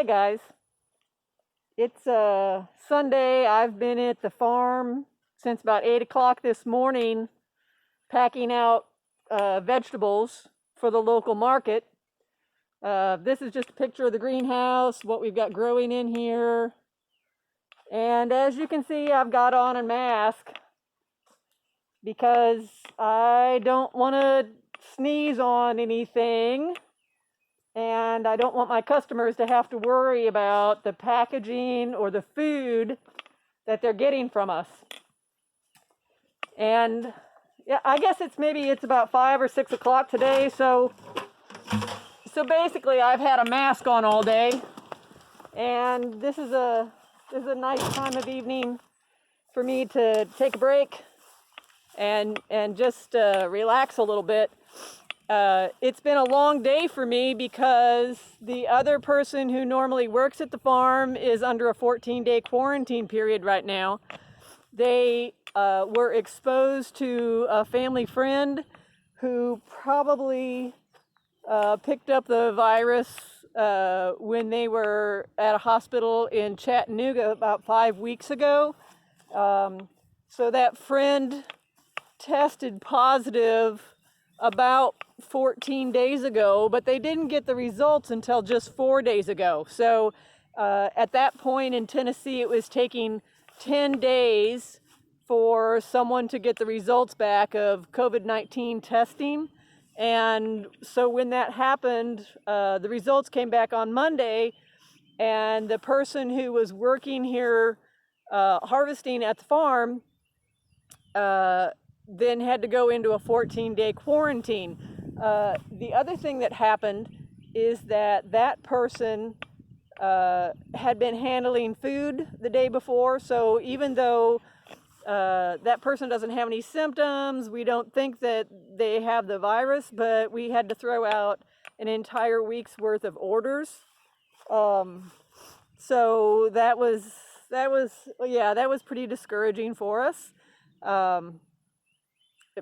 Hey guys, it's Sunday. I've been at the farm since about 8 o'clock this morning packing out vegetables for the local market. This is just a picture of the greenhouse, what we've got growing in here. And as you can see, I've got on a mask because I don't want to sneeze on anything. And I don't want my customers to have to worry about the packaging or the food that they're getting from us. And yeah, I guess it's about 5 or 6 o'clock today. So basically I've had a mask on all day. And this is a nice time of evening for me to take a break and just relax a little bit. It's been a long day for me because the other person who normally works at the farm is under a 14-day quarantine period right now. They were exposed to a family friend who probably picked up the virus when they were at a hospital in Chattanooga about 5 weeks ago. So that friend tested positive about 14 days ago, but they didn't get the results until just 4 days ago. So at that point in Tennessee, it was taking 10 days for someone to get the results back of COVID-19 testing. And so when that happened, the results came back on Monday, and the person who was working here harvesting at the farm then had to go into a 14-day quarantine. The other thing that happened is that person had been handling food the day before. So even though that person doesn't have any symptoms, we don't think that they have the virus, but we had to throw out an entire week's worth of orders. So that was pretty discouraging for us.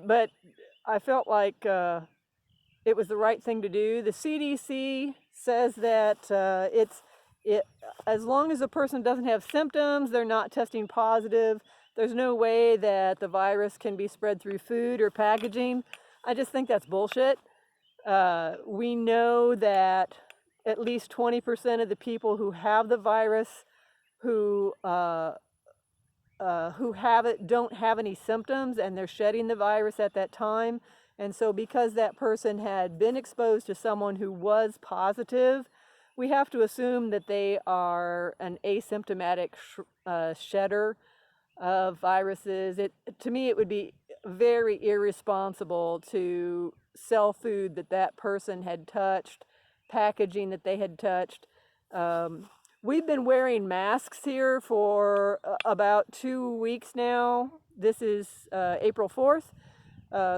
But I felt like it was the right thing to do. The CDC says that as long as a person doesn't have symptoms, they're not testing positive. There's no way that the virus can be spread through food or packaging. I just think that's bullshit. We know that at least 20% of the people who have the virus who have it don't have any symptoms, and they're shedding the virus at that time. And so because that person had been exposed to someone who was positive, we have to assume that they are an asymptomatic shedder of viruses. To me, it would be very irresponsible to sell food that person had touched, packaging that they had touched. We've been wearing masks here for about 2 weeks now. This is April 4th.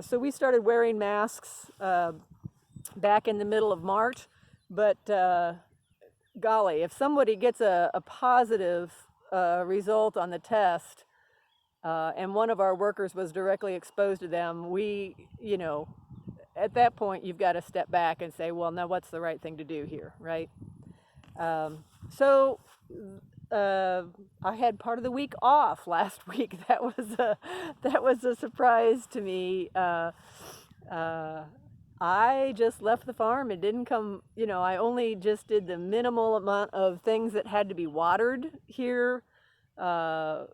So we started wearing masks back in the middle of March. But golly, if somebody gets a positive result on the test and one of our workers was directly exposed to them, at that point, you've got to step back and say, well, now what's the right thing to do here, right? So I had part of the week off last week. That was a surprise to me. I just left the farm and didn't come. I only just did the minimal amount of things that had to be watered here. Wipe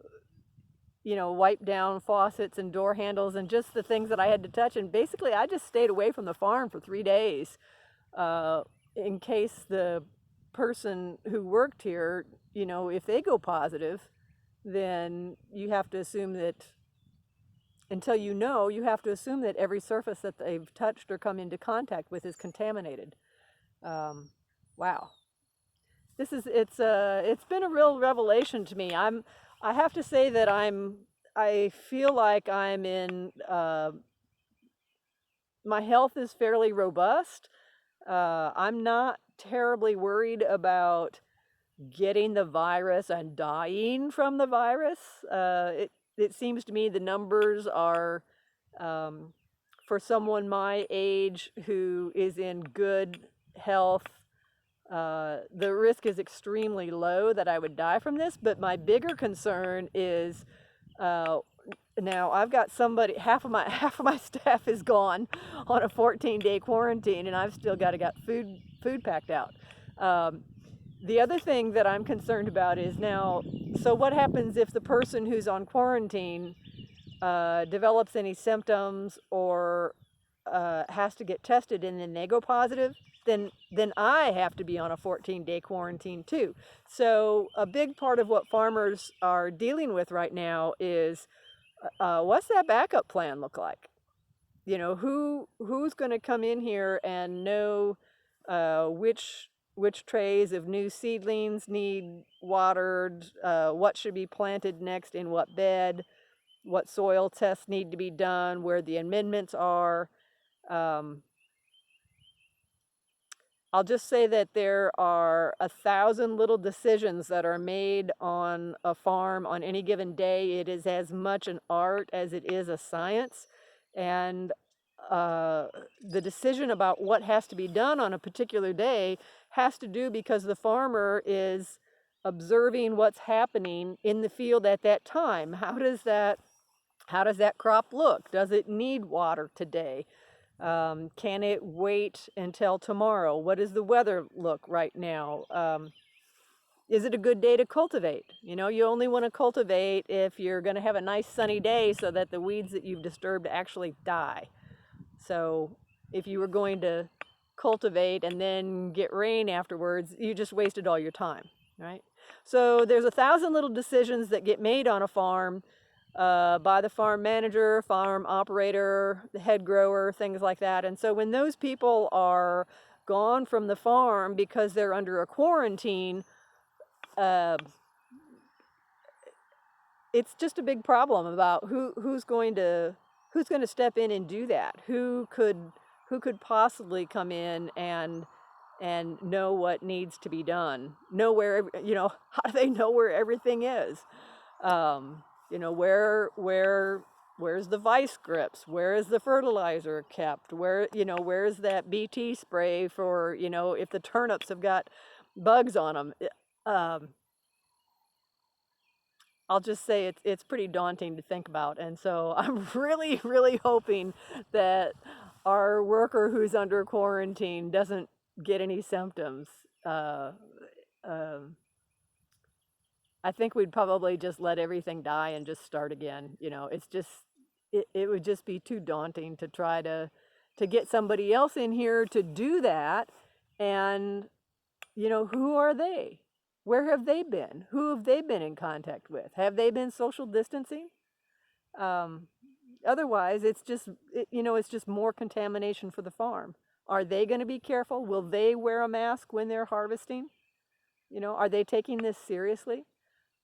down faucets and door handles and just the things that I had to touch. And basically, I just stayed away from the farm for 3 days in case the person who worked here, if they go positive, then you have to assume that you have to assume that every surface that they've touched or come into contact with is contaminated. Wow. It's been a real revelation to me. I have to say that I feel like I'm in, my health is fairly robust. I'm not terribly worried about getting the virus and dying from the virus. It seems to me the numbers are, for someone my age who is in good health, the risk is extremely low that I would die from this. But my bigger concern is now I've got somebody, half of my staff is gone on a 14-day quarantine, and I've still got food packed out. The other thing that I'm concerned about is now, so what happens if the person who's on quarantine develops any symptoms or has to get tested and then they go positive? Then I have to be on a 14-day quarantine too. So a big part of what farmers are dealing with right now is what's that backup plan look like? You know, who's going to come in here and know which trays of new seedlings need watered, what should be planted next in what bed, what soil tests need to be done, where the amendments are. I'll just say that there are 1,000 little decisions that are made on a farm on any given day. It is as much an art as it is a science. And the decision about what has to be done on a particular day has to do because the farmer is observing what's happening in the field at that time. How does that crop look? Does it need water today? Can it wait until tomorrow? What does the weather look right now? Is it a good day to cultivate? You know, you only want to cultivate if you're going to have a nice sunny day so that the weeds that you've disturbed actually die. So if you were going to cultivate and then get rain afterwards, you just wasted all your time, right? So there's 1,000 little decisions that get made on a farm by the farm manager, farm operator, the head grower, things like that. And so when those people are gone from the farm because they're under a quarantine, it's just a big problem about who's going to step in and do that. Who could possibly come in and know what needs to be done? Know where, you know, how do they know where everything is? You know, where's the vice grips? Where is the fertilizer kept? Where's that BT spray for, you know, if the turnips have got bugs on them? I'll just say it's pretty daunting to think about. And so I'm really, really hoping that our worker who's under quarantine doesn't get any symptoms. I think we'd probably just let everything die and just start again. You know, it would just be too daunting to try to get somebody else in here to do that. And, you know, who are they? Where have they been? Who have they been in contact with? Have they been social distancing? Otherwise, it's just more contamination for the farm. Are they going to be careful? Will they wear a mask when they're harvesting? You know, are they taking this seriously?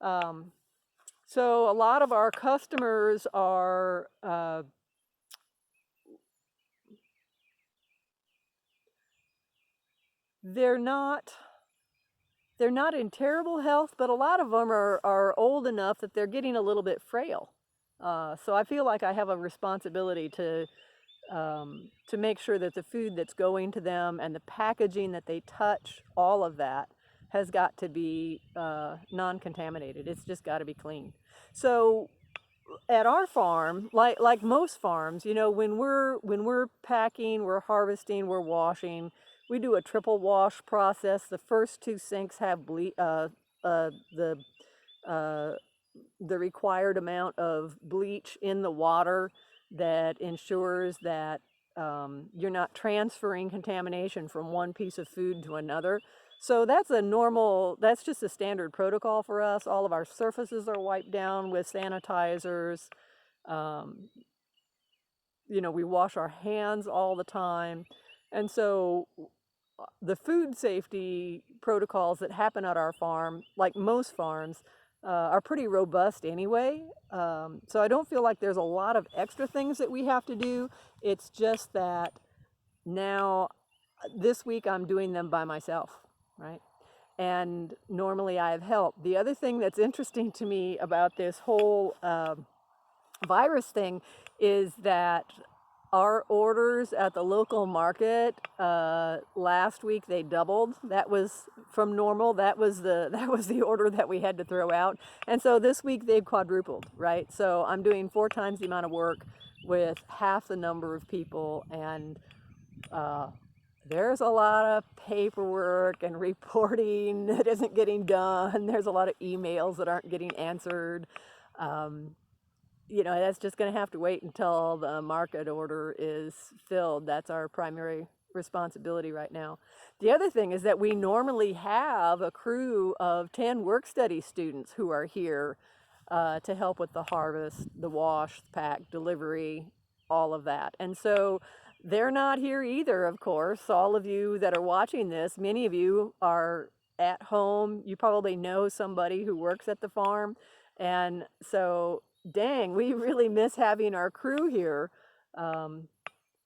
So a lot of our customers are they're not in terrible health, but a lot of them are old enough that they're getting a little bit frail. So I feel like I have a responsibility to make sure that the food that's going to them and the packaging that they touch, all of that, has got to be non-contaminated. It's just got to be clean. So at our farm, like most farms, you know, when we're packing, we're harvesting, we're washing, we do a triple wash process. The first two sinks have the required amount of bleach in the water that ensures that you're not transferring contamination from one piece of food to another. So that's just a standard protocol for us. All of our surfaces are wiped down with sanitizers. You know, we wash our hands all the time. And so the food safety protocols that happen at our farm, like most farms, are pretty robust anyway. So I don't feel like there's a lot of extra things that we have to do. It's just that now, this week, I'm doing them by myself, right? And normally I have help. The other thing that's interesting to me about this whole virus thing is that our orders at the local market last week, they doubled. That was from normal. That was the order that we had to throw out. And so this week they've quadrupled, right? So I'm doing 4 times the amount of work with half the number of people, and there's a lot of paperwork and reporting that isn't getting done. There's a lot of emails that aren't getting answered. That's just going to have to wait until the market order is filled. That's our primary responsibility right now. The other thing is that we normally have a crew of 10 work study students who are here to help with the harvest, the wash, pack, delivery, all of that. And so they're not here either, of course. All of you that are watching this, many of you are at home. You probably know somebody who works at the farm. And so, dang, we really miss having our crew here.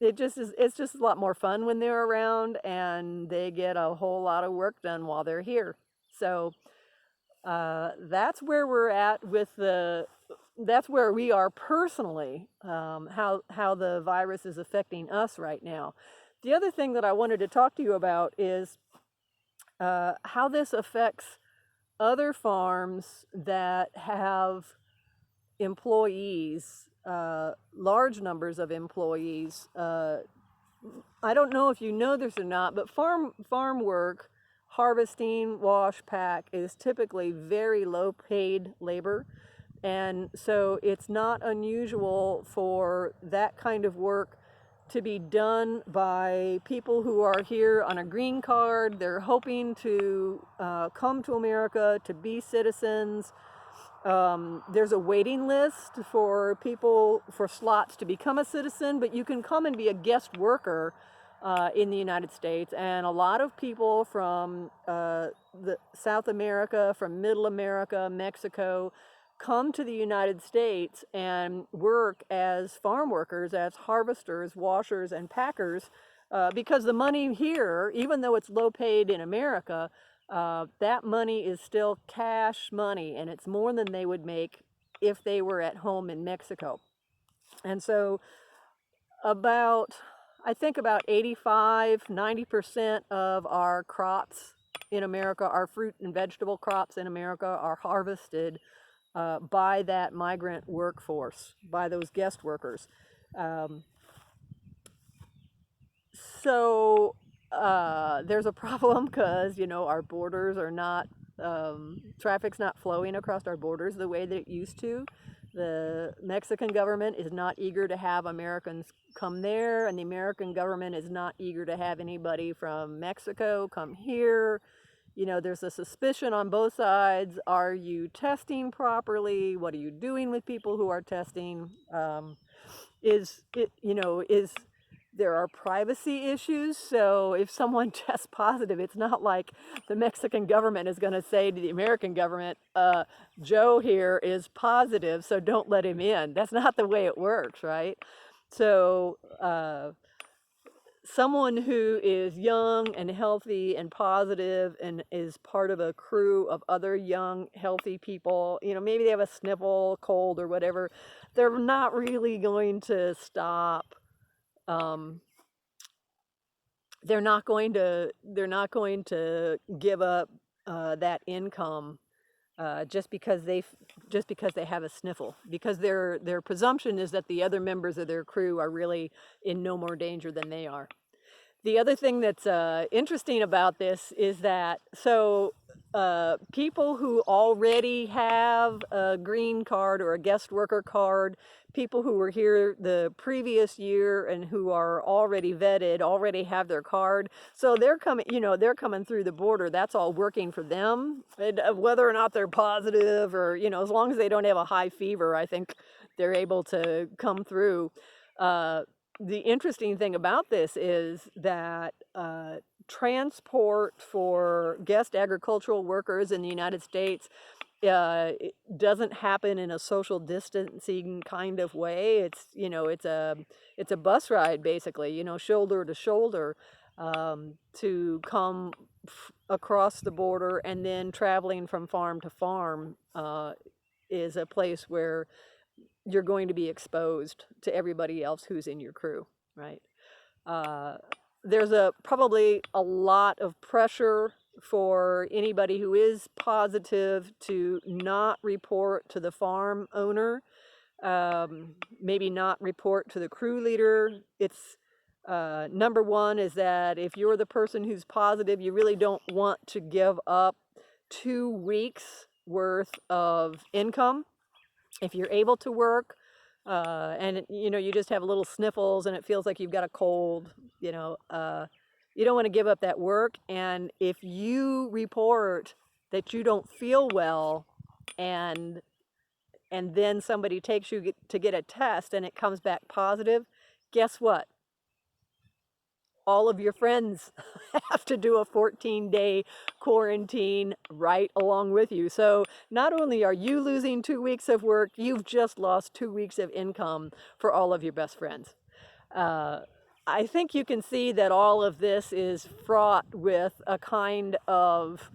It's just a lot more fun when they're around, and they get a whole lot of work done while they're here. So that's where we're at that's where we are personally, how the virus is affecting us right now. The other thing that I wanted to talk to you about is how this affects other farms that have employees, large numbers of employees. I don't know if you know this or not, but farm work, harvesting, wash, pack, is typically very low paid labor. And so it's not unusual for that kind of work to be done by people who are here on a green card. They're hoping to come to America to be citizens. There's a waiting list for people, for slots to become a citizen, but you can come and be a guest worker in the United States. And a lot of people from South America, from Middle America, Mexico, come to the United States and work as farm workers, as harvesters, washers, and packers, because the money here, even though it's low paid in America, that money is still cash money, and it's more than they would make if they were at home in Mexico. And so I think about 85–90% of our crops in America, our fruit and vegetable crops in America, are harvested by that migrant workforce, by those guest workers. So there's a problem because, our borders are not, traffic's not flowing across our borders the way that it used to. The Mexican government is not eager to have Americans come there, and the American government is not eager to have anybody from Mexico come here. There's a suspicion on both sides. Are you testing properly? What are you doing with people who are testing? There are privacy issues. So if someone tests positive, it's not like the Mexican government is going to say to the American government, Joe here is positive, so don't let him in. That's not the way it works, right? So someone who is young and healthy and positive and is part of a crew of other young, healthy people, maybe they have a sniffle, cold, or whatever, they're not really going to stop. They're not going to give up that income just because they have a sniffle, because their presumption is that the other members of their crew are really in no more danger than they are. The other thing that's interesting about this is that people who already have a green card or a guest worker card, people who were here the previous year and who are already vetted, already have their card. So they're coming through the border. That's all working for them. And whether or not they're positive, or, as long as they don't have a high fever, I think they're able to come through. The interesting thing about this is that transport for guest agricultural workers in the United States it doesn't happen in a social distancing kind of way. It's a bus ride, basically, shoulder to shoulder, to come across the border, and then traveling from farm to farm is a place where you're going to be exposed to everybody else who's in your crew. right? There's probably a lot of pressure for anybody who is positive to not report to the farm owner, maybe not report to the crew leader. It's number one is that if you're the person who's positive, you really don't want to give up 2 weeks worth of income. If you're able to work, and you just have little sniffles and it feels like you've got a cold, you don't want to give up that work. And if you report that you don't feel well, and then somebody takes you to get a test and it comes back positive, guess what? All of your friends have to do a 14-day quarantine right along with you. So not only are you losing 2 weeks of work, you've just lost 2 weeks of income for all of your best friends. I think you can see that all of this is fraught with a kind of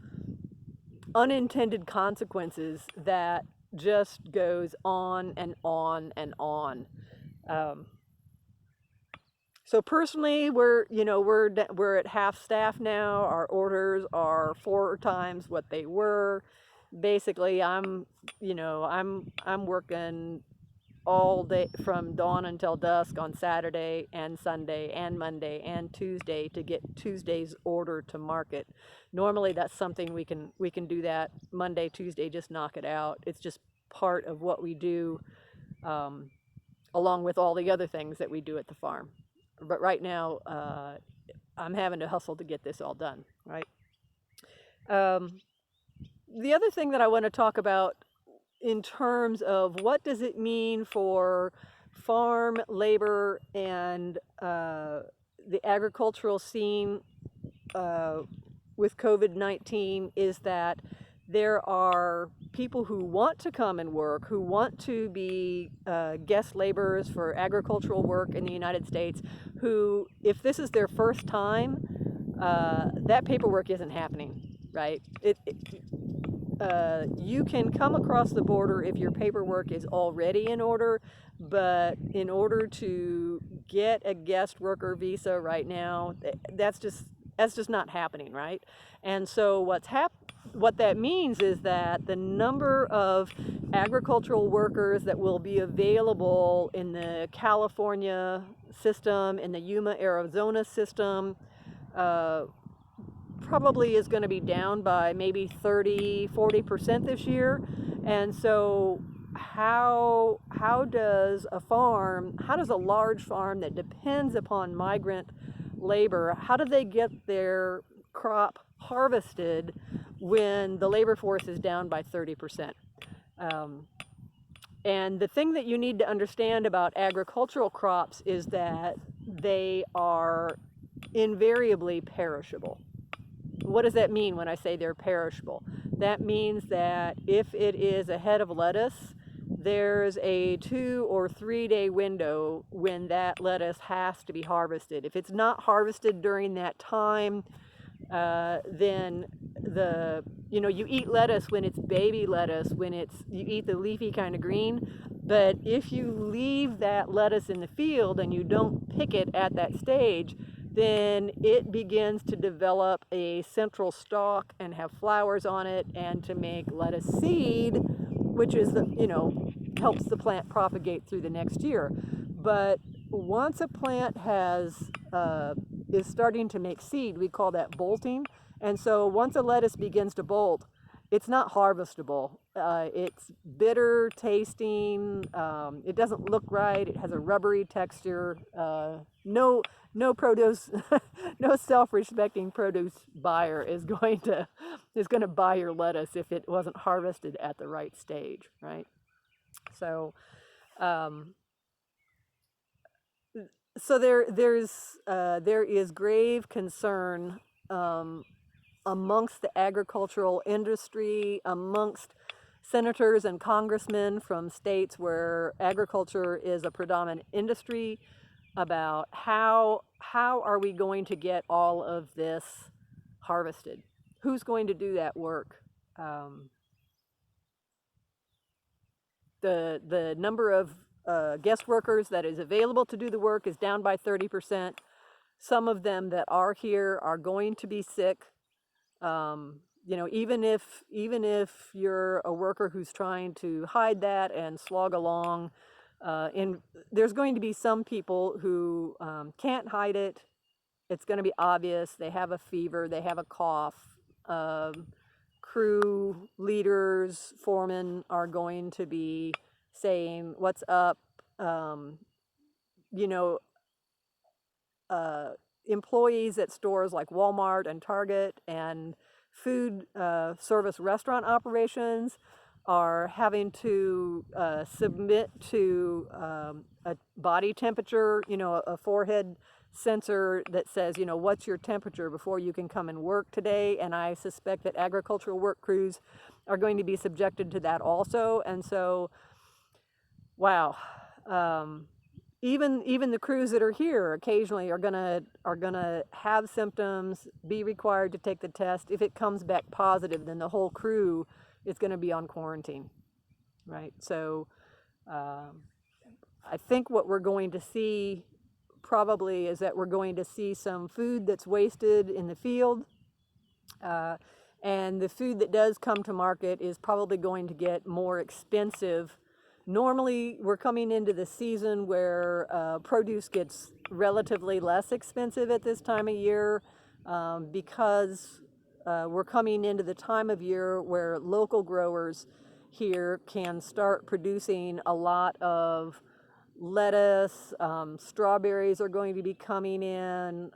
unintended consequences that just goes on and on and on. So personally, we're at half staff now. Our orders are 4 times what they were. Basically, I'm working all day from dawn until dusk on Saturday and Sunday and Monday and Tuesday to get Tuesday's order to market. Normally, that's something we can do that Monday, Tuesday, just knock it out. It's just part of what we do, along with all the other things that we do at the farm. But right now, I'm having to hustle to get this all done, right? The other thing that I want to talk about in terms of what does it mean for farm labor and the agricultural scene with COVID-19 is that there are people who want to come and work, who want to be guest laborers for agricultural work in the United States, who, if this is their first time, that paperwork isn't happening, right? You can come across the border if your paperwork is already in order, but in order to get a guest worker visa right now, that's just not happening, right? And so what that means is that the number of agricultural workers that will be available in the California system, in the Yuma, Arizona system, probably is going to be down by maybe 30-40% this year. And so how does a large farm that depends upon migrant labor, how do they get their crop harvested when the labor force is down by 30%? And the thing that you need to understand about agricultural crops is that they are invariably perishable. What does that mean when I say they're perishable? That means that if it is a head of lettuce, there's a 2 or 3 day window when that lettuce has to be harvested. If it's not harvested during that time, then you eat lettuce when it's baby lettuce, you eat the leafy kind of green. But if you leave that lettuce in the field and you don't pick it at that stage, then it begins to develop a central stalk and have flowers on it and to make lettuce seed, which is helps the plant propagate through the next year. But once a plant is starting to make seed, we call that bolting. And so once a lettuce begins to bolt, it's not harvestable. It's bitter tasting. It doesn't look right. It has a rubbery texture. No produce, no self-respecting produce buyer is going to buy your lettuce if it wasn't harvested at the right stage, right? So, there is grave concern amongst the agricultural industry, amongst senators and congressmen from states where agriculture is a predominant industry, about how are we going to get all of this harvested? Who's going to do that work? The number of guest workers that is available to do the work is down by 30%. Some of them that are here are going to be sick. You know, even if you're a worker who's trying to hide that and slog along, there's going to be some people who can't hide it. It's going to be obvious. They have a fever. They have a cough. Crew leaders, foremen are going to be saying, "What's up?" You know, employees at stores like Walmart and Target and food service restaurant operations are having to submit to a body temperature, you know, a forehead sensor that says, you know, what's your temperature before you can come and work today. And I suspect that agricultural work crews are going to be subjected to that also. And so, wow. Even the crews that are here occasionally are gonna have symptoms, be required to take the test. If it comes back positive, then the whole crew is going to be on quarantine, right? So I think what we're going to see probably is that we're going to see some food that's wasted in the field, and the food that does come to market is probably going to get more expensive. Normally, we're coming into the season where produce gets relatively less expensive at this time of year because we're coming into the time of year where local growers here can start producing a lot of lettuce. Strawberries are going to be coming in,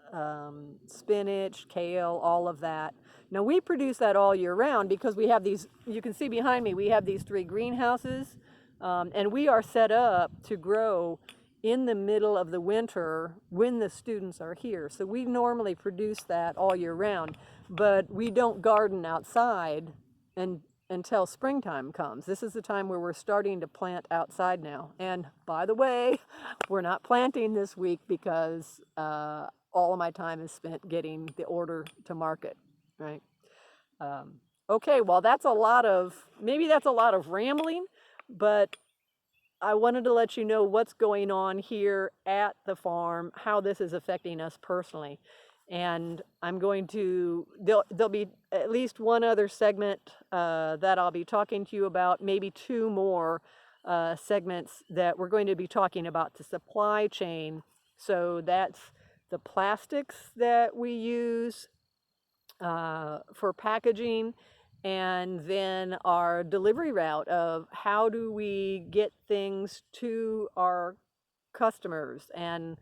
spinach, kale, all of that. Now, we produce that all year round because we have these, you can see behind me, we have these 3 greenhouses. And we are set up to grow in the middle of the winter when the students are here. So we normally produce that all year round, but we don't garden outside until springtime comes. This is the time where we're starting to plant outside now. And by the way, we're not planting this week because all of my time is spent getting the order to market, right? Okay, well, maybe that's a lot of rambling, but I wanted to let you know what's going on here at the farm, how this is affecting us personally. And I'm going to, there'll be at least one other segment that I'll be talking to you about, maybe 2 more segments that we're going to be talking about the supply chain. So that's the plastics that we use for packaging, and then our delivery route of how do we get things to our customers, and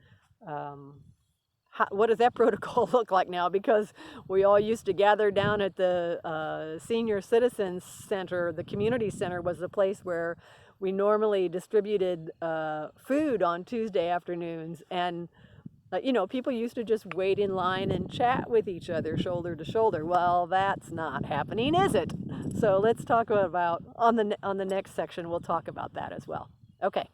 what does that protocol look like now? Because we all used to gather down at the Senior Citizens Center. The community center was the place where we normally distributed food on Tuesday afternoons, and you know, people used to just wait in line and chat with each other shoulder to shoulder. Well, that's not happening, is it? So let's talk about, on the next section, we'll talk about that as well. Okay.